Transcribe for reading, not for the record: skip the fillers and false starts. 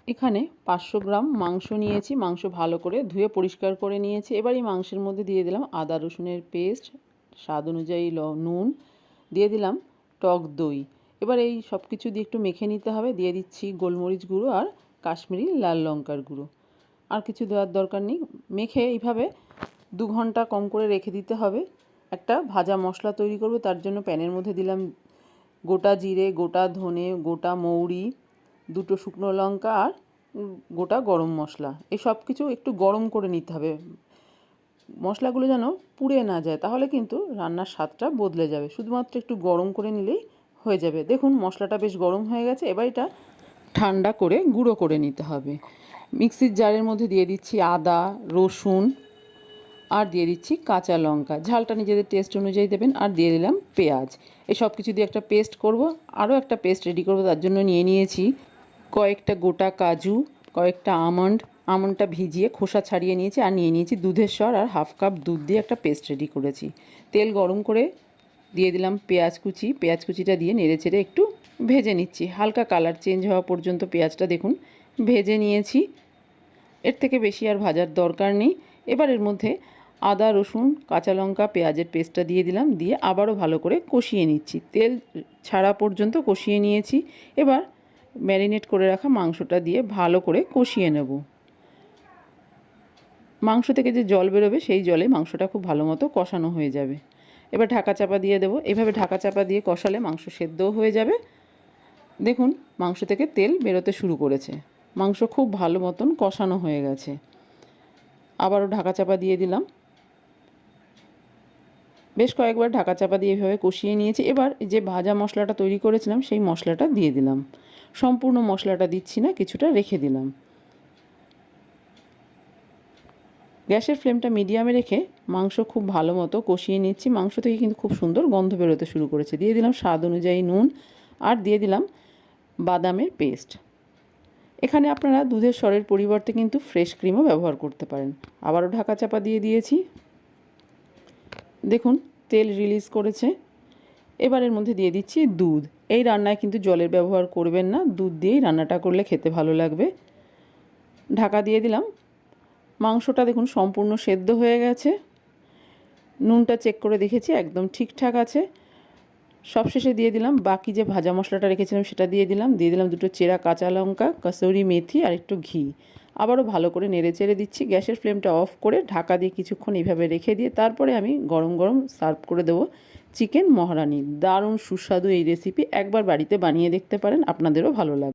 এখানে 500 গ্রাম মাংস নিয়েছি। মাংস ভালো করে ধুয়ে পরিষ্কার করে নিয়েছি। এবার এই মাংসের মধ্যে দিয়ে দিলাম আদা রসুনের পেস্ট, স্বাদ অনুযায়ী নুন, দিয়ে দিলাম টক দই। এবার এই সব কিছু দিয়ে একটু মেখে নিতে হবে। দিয়ে দিচ্ছি গোলমরিচ গুঁড়ো আর কাশ্মীরি লাল লঙ্কার গুঁড়ো। আর কিছু দেওয়ার দরকার নেই। মেখে এইভাবে 2 ঘন্টা কম করে রেখে দিতে হবে। একটা ভাজা মশলা তৈরি করব, তার জন্য প্যানের মধ্যে দিলাম গোটা জিরে, গোটা ধনে, গোটা মৌরি, 2টো শুকনো লঙ্কা আর গোটা গরম মশলা। এই সব কিছু একটু গরম করে নিতে হবে। মশলাগুলো যেন পুড়ে না যায়, তাহলে কিন্তু রান্নার স্বাদটা বদলে যাবে। শুধুমাত্র একটু গরম করে নিলেই হয়ে যাবে। দেখুন মশলাটা বেশ গরম হয়ে গেছে। এবার এটা ঠান্ডা করে গুঁড়ো করে নিতে হবে। মিক্সির জারের মধ্যে দিয়ে দিচ্ছি আদা, রসুন আর দিয়ে দিচ্ছি কাঁচা লঙ্কা। ঝালটা নিজেদের টেস্ট অনুযায়ী দেবেন। আর দিয়ে দিলাম পেঁয়াজ। এই সব কিছু দিয়ে একটা পেস্ট করব। আরও একটা পেস্ট রেডি করব, তার জন্য নিয়ে নিয়েছি কয়েকটা গোটা কাজু, কয়েকটা আমন্ডটা ভিজিয়ে খোসা ছাড়িয়ে নিয়েছি। আর নিয়ে নিয়েছি দুধের স্বর আর হাফ কাপ দুধ দিয়ে একটা পেস্ট রেডি করেছি। তেল গরম করে দিয়ে দিলাম পেঁয়াজ কুচি। পেঁয়াজ কুচিটা দিয়ে নেড়েচেড়ে একটু ভেজে নিচ্ছি। হালকা কালার চেঞ্জ হওয়া পর্যন্ত পেঁয়াজটা দেখুন ভেজে নিয়েছি। এর থেকে বেশি আর ভাজার দরকার নেই। এবার এর মধ্যে আদা রসুন কাঁচা লঙ্কা পেঁয়াজের পেস্টটা দিয়ে দিলাম। দিয়ে আবারও ভালো করে কষিয়ে নিচ্ছি। তেল ছাড়া পর্যন্ত কষিয়ে নিয়েছি। এবার ম্যারিনেট করে রাখা মাংসটা দিয়ে ভালো করে কষিয়ে নেব। মাংস থেকে যে জল বেরোবে সেই জলে মাংসটা খুব ভালো মতো কষানো হয়ে যাবে। এবার ঢাকা চাপা দিয়ে দেবো। এভাবে ঢাকা চাপা দিয়ে কষালে মাংস সেদ্ধও হয়ে যাবে। দেখুন মাংস থেকে তেল বেরোতে শুরু করেছে। মাংস খুব ভালো মতন কষানো হয়ে গেছে। আবারও ঢাকা চাপা দিয়ে দিলাম। বেশ কয়েকবার ঢাকা চাপা দিয়ে এভাবে কষিয়ে নিয়েছি। এবার যে ভাজা মশলাটা তৈরি করেছিলাম সেই মশলাটা দিয়ে দিলাম। সম্পূর্ণ মশলাটা দিচ্ছি না, কিছুটা রেখে দিলাম। গ্যাসের ফ্লেমটা মিডিয়ামে রেখে মাংস খুব ভালো মতো কষিয়ে নিচ্ছি। মাংস থেকে কিন্তু খুব সুন্দর গন্ধ বেরোতে শুরু করেছে। দিয়ে দিলাম স্বাদ অনুযায়ী নুন আর দিয়ে দিলাম বাদামের পেস্ট। এখানে আপনারা দুধের স্বরের পরিবর্তে কিন্তু ফ্রেশ ক্রিমও ব্যবহার করতে পারেন। আবারও ঢাকা চাপা দিয়ে দিয়েছি। দেখুন তেল রিলিজ করেছে। এবার এর মধ্যে দিয়ে দিচ্ছি দুধ। এই রান্নায় কিন্তু জলের ব্যবহার করবেন না, দুধ দিয়েই রান্নাটা করলে খেতে ভালো লাগবে। ঢাকা দিয়ে দিলাম। মাংসটা দেখুন সম্পূর্ণ সেদ্ধ হয়ে গেছে। নুনটা চেক করে দেখেছি একদম ঠিকঠাক আছে। সবশেষে দিয়ে দিলাম বাকি যে ভাজা মশলাটা রেখেছিলাম সেটা দিয়ে দিলাম। দিয়ে দিলাম 2টো চেরা কাঁচা লঙ্কা, কসুরি মেথি আর একটু ঘি। আবারও ভালো করে নেড়েচেড়ে দিচ্ছি। গ্যাসের ফ্লেমটা অফ করে ঢাকা দিয়ে কিছুক্ষণ এইভাবে রেখে দিয়ে তারপরে আমি গরম গরম সার্ভ করে দেবো চিকেন মহারানি। দারুণ সুস্বাদু এই রেসিপি। একবার বাড়িতে বানিয়ে দেখতে পারেন, আপনাদেরও ভালো লাগবে।